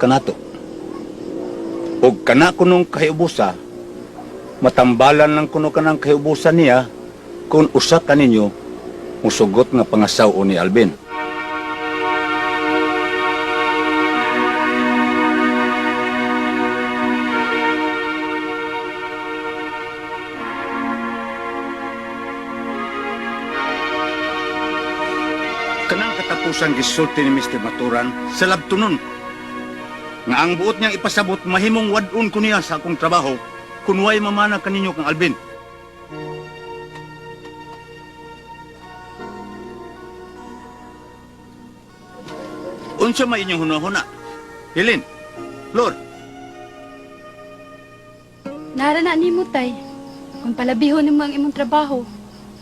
kanato. Og kana kunong kahiubusa, matambalan lang kuno kanang kahiubusan niya kung usa ka ninyo musugot nga pangasaw ni Alvin. Kanang katapusan gisulti ni Mr. Maturan sa labtunon nga ang buot niyang ipasabot mahimong wadun ko niya sa akong trabaho kung way mamana kaninyo kang Alvin. Unsa may inyong hunahuna? Helen, Lord. Nara na ni mo, tay. Kung palabihon mo ang imong trabaho,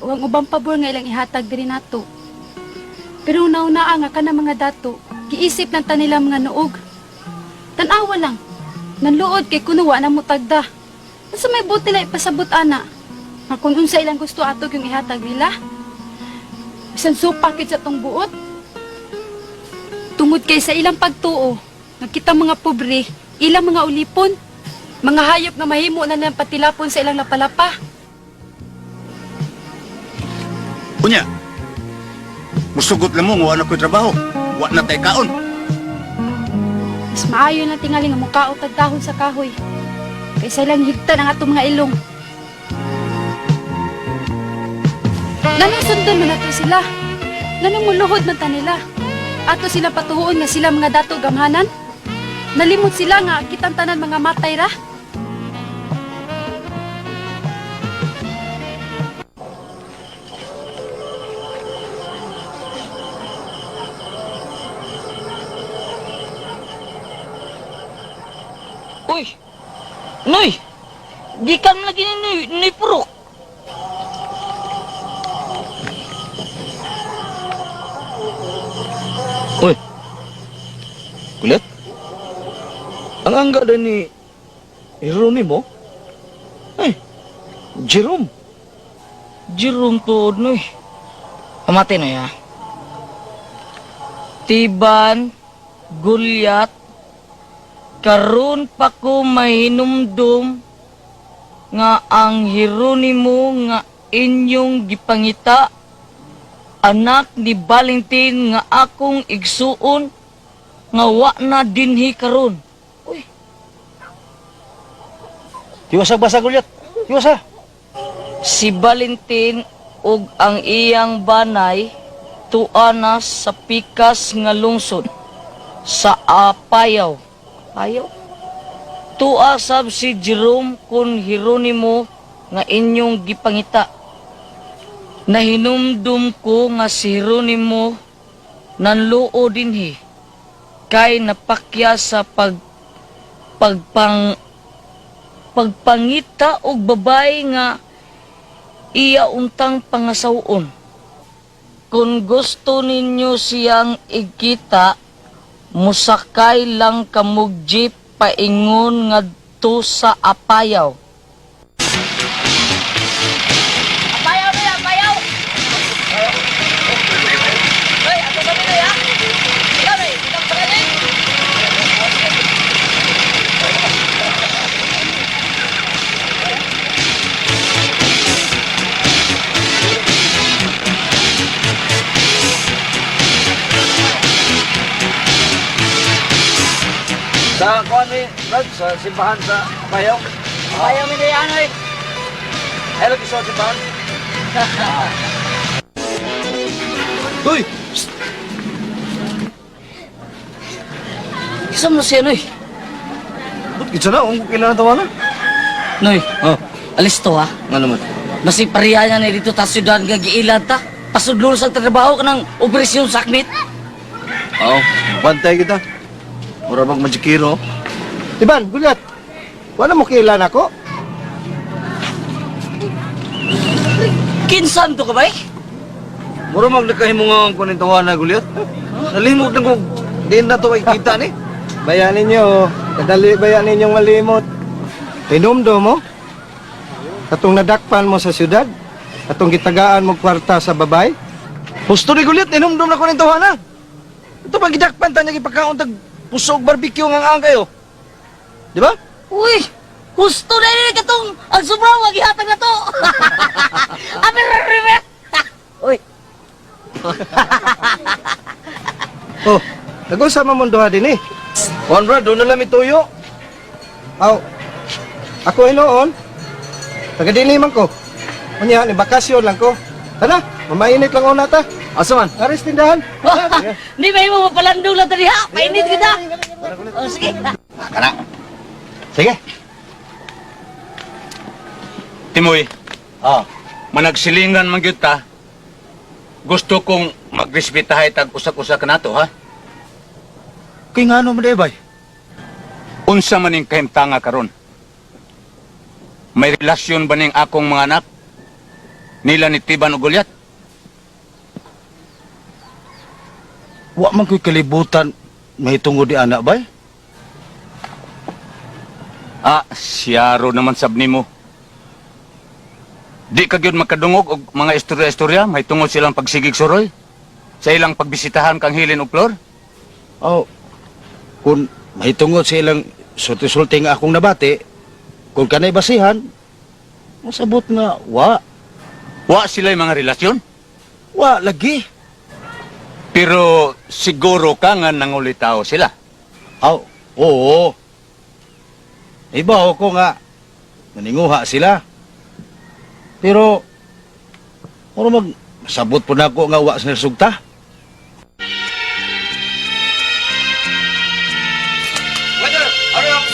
o ang ubang pabor nga ilang ihatag diri nato. Pero nauna nga ka na mga dato, giisip lang ta nila mga nuog. Tanawa lang, nanluod kay kunuwa na mo tagda. Nasa may buti na ipasabot ana, nga kung unsa ilang gusto atog yung ihatag nila. Bisan supakit sa tong buot. Tungod kay sa ilang pagtuo, nagkita mga pobre, ilang mga ulipon, mga hayop nga mahimo na nilang patilapon sa ilang lapalapa. Unya, musugot lang mo nga wala ko'y trabaho. Wa na tay kaon. Mas maayo na tingali nga mukha o tagdahon sa kahoy. Kaysa ilang higtan ang atong mga ilong. Nanong sundon man nato sila. Nanong muluhod man ta nila. Ato sila patuhuon nga sila mga dato gamhanan. Nalimot sila nga kitang tanan mga matay ra. Uy! Noy! Di ka mo lagi ni Noy Purok. Uy! Kulit? Ang angga na ni Jeronimo? Ay! Jerome! Jerome to, Noy. Pamati, Noy, ha? Tiban, Gulyat, karon pa ko mahinumdum nga ang Jeronimo nga inyong gipangita anak ni Valentin nga akong igsuon nga wa na dinhi karon. Uy. Tiwasa basa Gulyat. Tiwasa. Si Valentin ug ang iyang banay tuwa na sa pikas nga lungsod sa Apayaw. Ayaw. Tuwa sab si Jerome kun Jeronimo nga inyong gipangita. Nahinumdum ko nga si Jeronimo nanluo dinhi kay napakya sa pagpangita og babae nga iya untang pangasawon. Kung gusto ninyo siyang ikita, musakay lang kamug jeep paingon ngadto sa Apayaw. Apayaw na yan, Apayaw! Hoy, ato sa nila ya? Ikaw na, ikaw sa kanil! Sa kuan ni Brad, sa simbahan sa Payaw. Apayaw mi na yan, hoy! Hello, kiso simbahan. Uy! Isam na siya, Noy. Ba't kitsa na? Kung kailangan tawanan? Noy, Oh, alis to, ha? nga naman. Basi pariya niya na dito ta syudad nga giilad ta. Pasudlo sa trabaho ka ng operasyon sakmit. Oo, bantay kita. Mura bang majikiro. Iban, Gulyat, wala mo kailan ako? Kinsan to ka ba eh? Mura mag nakahimo nga ang kunintawan na Gulyat. Nalimot na kung din na to ay kita ni. Bayanin nyo, kadali bayanin ninyong malimot. Tinumdo mo? Katong nadakpan mo sa syudad? Katong gitagaan mo kwarta sa babay? Husto ni Gulyat, inumdum na kunintawan na. Ito pag idakpan ta niya ipagkaon tag pusog barbecue nga ang kayo. Di ba? Uy! Gusto na rin katong ang sobrang maghihatag na to! Amin na rin! Uy! Oh, nag-usa man mundo din eh. Juan Brad, doon na lang ituyo. Aw, ako inoon. Taga dinhi man ko. Unya ni bakasyon lang ko. Tara, mamainit lang una ta. Asa man? Aris tindahan. Hindi ba mo mapalandong lang tadi ha? Painit kita! O sige! Kana. Sige. Timoy, managsilingan man gyud ta. Gusto kong magresbitahay tag usak-usak nato, ha? Kay nga ano mo day, bay? Unsa man ning kahimtanga karon? May relasyon ba ning akong mga anak? Nila ni Tiban ug Gulyat? Wa man ko'y kalibutan may tungod di anak, bay? Siyaro naman sabni mo. Di ka gyud makadungog og mga istorya-istorya, may tungod silang pagsigig suroy sa ilang pagbisitahan kang Hilin ug Flor. Oh, kung may tungod sa ilang sulti-sulti nga akong nabati, kung kanay basihan, masabot nga, Wa sila'y mga relasyon, wa lagi. pero siguro ka nga nangulitaw sila. Aw, oo. Ibaw ko nga, maninguha sila. Pero, masabot po na ako nga wa sa sugta. Weather, hurry up!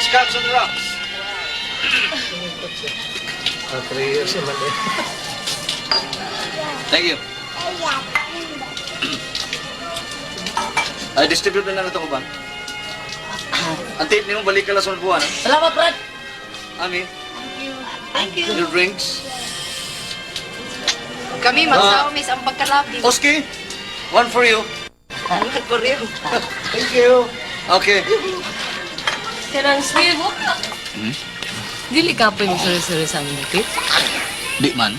Scabs on the rocks. Thank you. Ay, distribute na ito ko ba? Ang tape niyo, balik ka lang sa buwan, ha? Salamat, Brad! Ami, Thank you. your drinks. Kami magsaomis ang pagkalabi. Oski, one for you. Thank you. Okay. Kanang Steve, dili ka pa yung suri-suri sa aming dapit. Di man.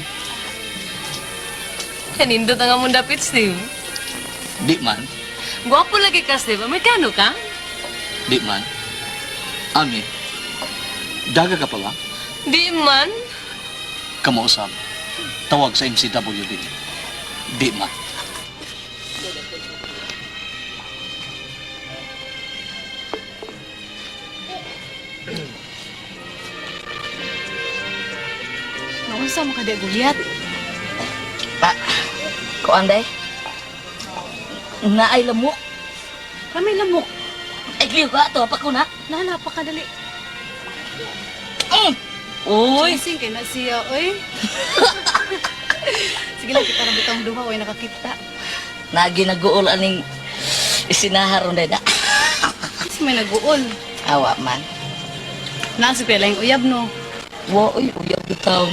Kanindot ang among dapit, Steve. Di man. Gwapo lagi ka, Steve. Amerikano ka? Di man. Ami, daga ka pa ba? Di man. Kamausap. Tawag sa MCWD. Di man. Naunsa mo ka di Gulyat? Kuanday? Naay lamok. Kami lamok. Ay, kliyo ka. Ito, pa ko na. Napakadali. Uy! Sing kay na siya, oy. Sige lang kita na bitang duha, oy nakakita. Naginaguol aning isinaharon na da. Kasi may nag-uol. Awa man. Nasa pala yung uyab, no? Wa, uy, uyab bitaw.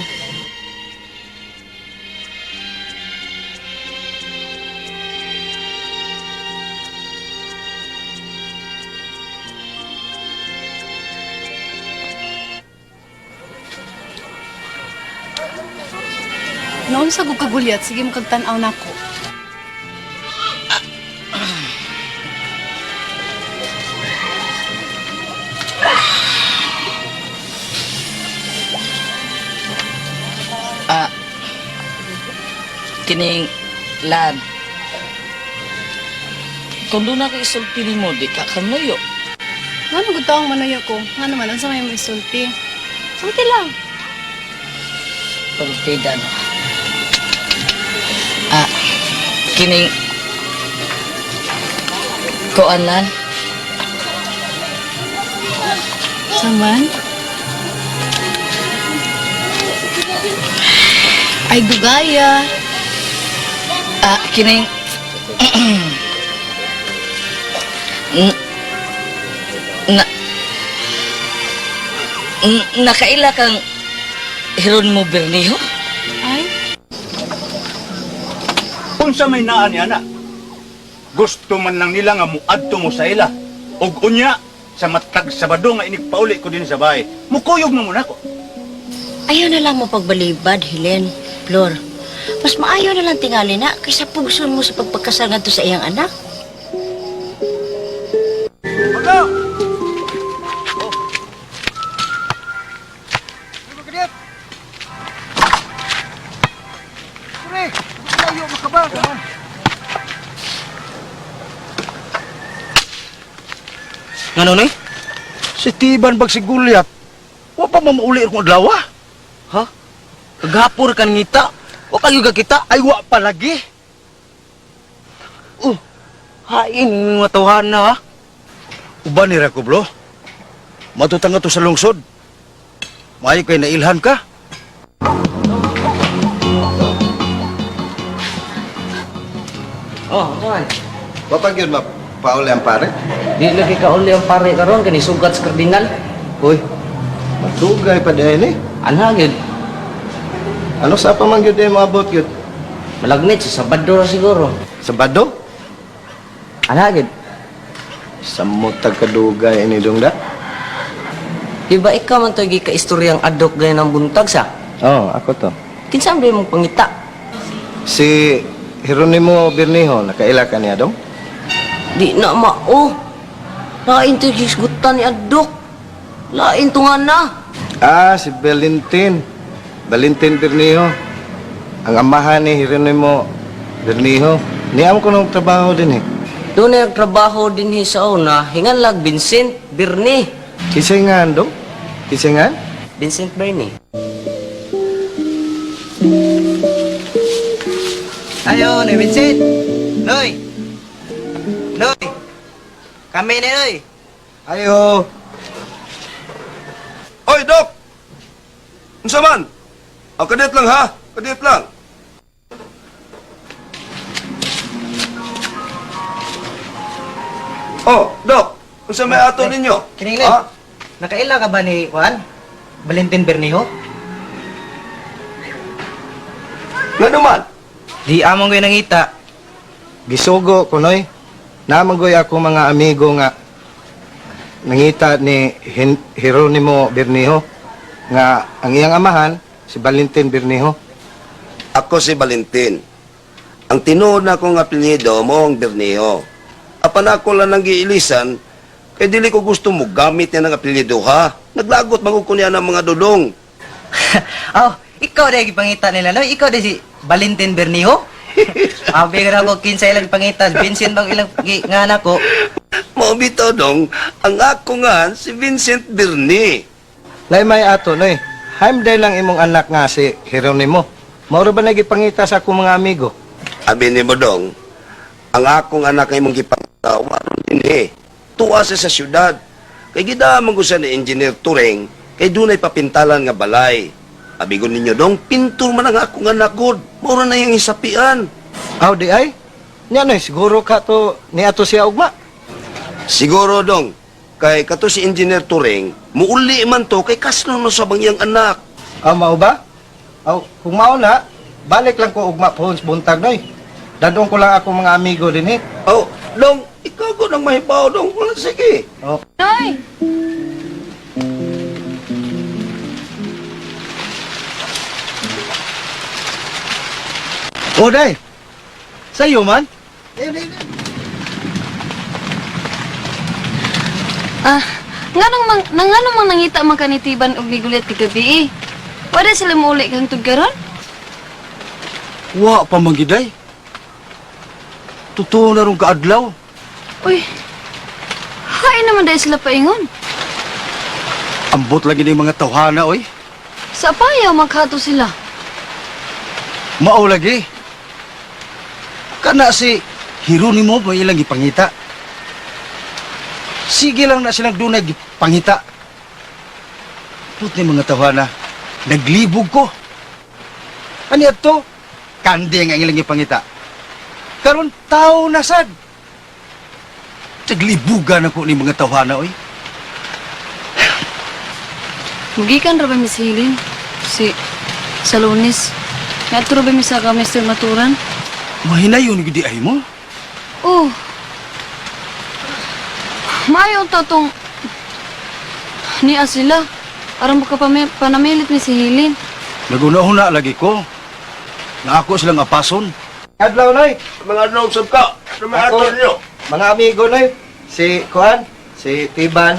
Noon sa gug kagulyat, sige mo kagtanaw nako. Kining lad. Kung doon ako isulti ni mo, di ka kanuyo. Ano gud taong manayo ko? Nga naman, ang sa may isulti. Sulti lang. Pagtida no. Kining kuanan. Saman? Ay, dugaya. Kining nakaila kang Hieronimo Bernijo? Ay, Unsa may naa niya na? Gusto man lang nila nga muadto mo sa ila. Ug unya, sa matag Sabado nga inikpauli ko din sa bahay. Mukuyog mo muna ko. Ayaw na lang mo pagbalibad, Helen, Flor. Mas maayaw na lang tingali na kaysa pugson mo sa pagpagkasal nga to sa iyang anak. Ngano ni? Si Tiban bag si Gulyat. Wa pa mamauli akong adlaw. Ha? Kagapor kan ngita. Wa kayo kita ay wa pa lagi. Hain mga tawhan na ha. Uban ni Rako bro. Matutang nga to sa lungsod. May kay nailhan ka. Oh, man. Wapag yun pauli ang pare? Di lagi ka uli ang pare karon kani sugat sa kardinal. Uy, matugay pa din eh. Ana gyud. Ano sa pa man yun din maabot yun? Malagnit sa Sabado ra siguro. Sabado? Ana gyud. Samot tagkadugay ini dong da? Di ba ikaw man to ka istoryang adok gaya ng buntag sa? Oo, ako to. Kinsa ba mong pangita? Si Jeronimo Bernijo, nakaila ka niya dong? Di na mao. Lain to gisgutan ni adok. Lain to nga na. Ah, si Valentin. Valentin Bernijo. Ang amahan ni Jeronimo Bernijo. Niyam ko ng trabaho din eh. Doon na nagtrabaho din sa una, hingan lag Vincent Bernie. Kisingan dong? Kisingan? Vincent Bernie. Ayo, ni Vincent. Noy. Noy. Kami ni Noy. Ayo. Oy, Dok! Unsa man? Ang kadit lang ha? Kadit lang. Oh, Dok! Unsa may ato ninyo? Kininglit. Ha? Nakaila ka ba ni Juan? Valentin Bernijo? Nga naman? Di among ko nangita. Gisugo ko noy. Namagoy ako mga amigo nga nangita ni Jeronimo Bernijo nga ang iyang amahan si Valentin Bernijo. Ako si Valentin. Ang tinuod na akong apelyido mo ang Bernijo. Apan ako lang nang giilisan, kay dili ko gusto mo gamit niya ng apelyido ha. Naglagot magukon niya ng mga dudong. Oh, ikaw na gipangita nila, no? Ikaw na si Valentin Bernijo? Abi ka ko kinsa ilang pangita, Vincent bang ilang nga anak ko. Mo bitaw dong, ang ako nga si Vincent Bernie. Lay may ato noy. Haimday lang imong anak nga si Jeronimo. Mauro ba nagipangita sa akong mga amigo? Abi ni mo dong, ang akong anak ay mong gipangtawa ron din eh. Tuwa siya sa syudad. Kay gidamang ko siya ni Engineer Tureng, kay dunay papintalan nga balay. Abigon ninyo dong, pintur man ang akong anak god. Maura na yung isapian. Aw di ay. Nya noy siguro ka to ni ato siya ugma. Siguro dong, kay kato si Engineer Tureng, muuli man to kay kasno no sa bangyang anak. Aw mao ba? Aw kung mao na, balik lang ko ugma pohon sa buntag noy. Dadong ko lang ako mga amigo din eh. Oh, dong, ikaw ko nang mahibaw dong. Wala, sige. Oh. Noy! Oh day. Sayo man. Nganong mang nangita man kanitiban og nigulit ti gabi. Wala sila mauli kang tuggaron? Wa pa mangiday. Totoo na ron kaadlaw. Uy, hain naman dahil sila paingon. Ambot lagi ni mga tawhana oy. Sa payaw maghato sila. Mao lagi. Kana si Jeronimo may ilang gipangita. Sige lang na silang dunay gipangita. Puti mga tawhana, naglibog ko. Ano to? Kandi ang ilang gipangita. Karon tao na sad. Naglibugan ako ni mga tawhana oy. Mugikan ra ba mi si Hilin? Sa Lunes. Nga ra ba mi sa Mr. Maturan? Mahinayon gidi ay mo. Oh. Mayo to tong niya sila. Aram ka panamilit ni si Hilin. Naguna-una lagi ko. Na ako silang apason. Adlaw noy. Mga adlaw sab ka. Sa mga Ako- ato ninyo. Mga amigo noy. Si Kuan, si Tiban,